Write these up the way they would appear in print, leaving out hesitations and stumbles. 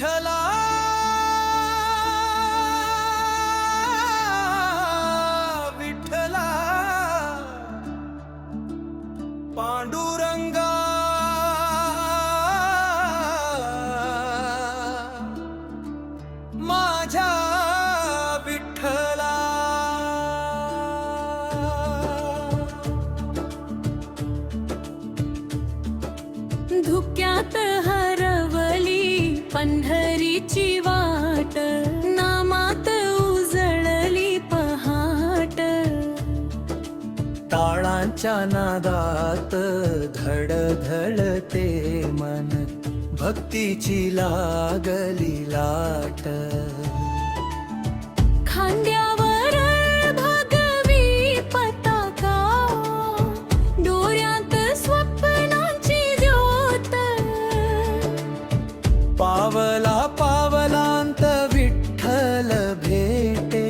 विठ्ठला विठ्ठला पांडुरंगा माझ्या विठ्ठला धुक्यात हरवली पंढरीची वाट, नामात उजळली पहाट. टाळांच्या नादात धडधडते मन, भक्तीची लागली लाट. खांद्यावर भगवी पताका, डोळ्यात स्वप्नांची ज्योत. पावला पावलांत विठ्ठल भेटे,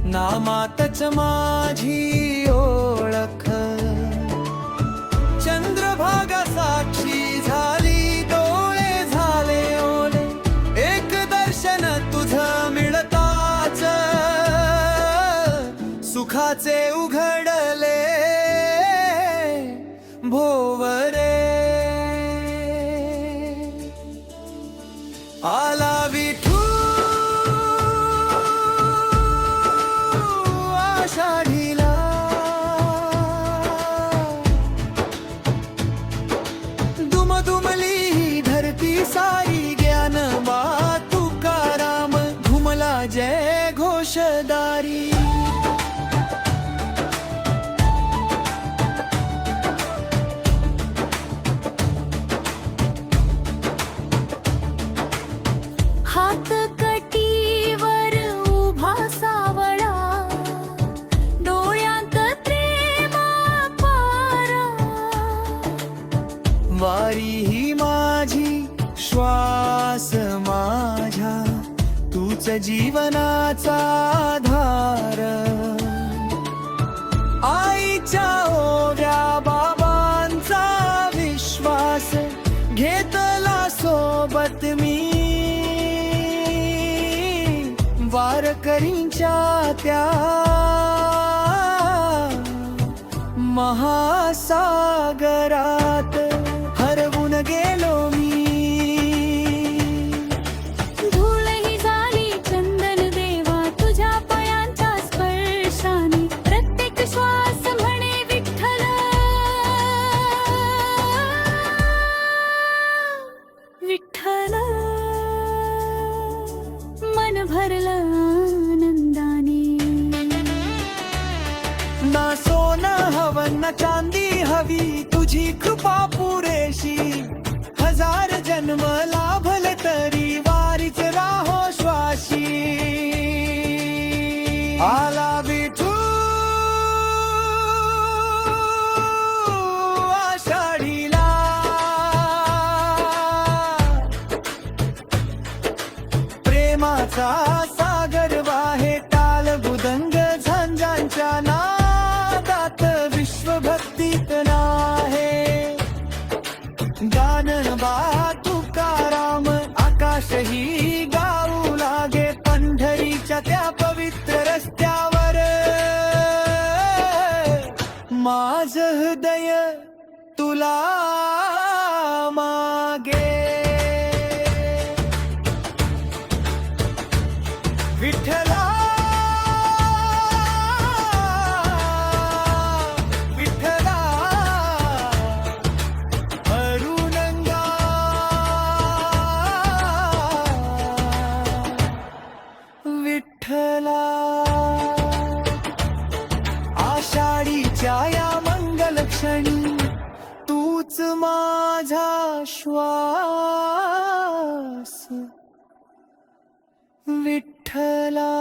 नामातच माझी ओळख. चंद्रभागा साक्षी झाली, डोळे झाले ओले, एक दर्शन तुझं मिळताच सुखाचे उघडले भोवरे. आला विठू आषाढीला, दुमदुमली ही धरती सारी, ज्ञान बा तुकाराम घुमला जय घोषदारी. हात कटीवर उभा सावळा, डोळ्यात प्रेमा पारा. वारी ही माझी श्वास माझ्या, तूच जीवनाचा आधार. आईच्या ओव्या बाबांचा विश्वास, घेतला सोबत मी. वारकरींच्या त्या महासागरात हरवून गेलो मी. धूळही झाली चंदन देवा, तुझ्या पायांच्या स्पर्शाने. प्रत्येक श्वास म्हणे विठ्ठल, विठ्ठल. मन भरलं आनंदाने. ना सोनं हवं ना चांदी हवी, तुझी कृपा पुरेशी. हजार जन्म लाभले तरी वारीच राहो श्वासी. आला विठू आषाढीला, प्रेमाचा सागर वाहे, टाल मृदंग झंझांच्या नादात विश्वभक्तीत नाहे. गानन बा तुकाराम आकाशही गाऊ लागे, पंढरीच्या त्या पवित्र रस्त्यावर माझ हृदय तुला मागे. विठ्ठला विठ्ठला अरुणंगा विठ्ठला. आषाढीच्या या मंगल क्षणी, तूच माझा श्वास विठ्ठला.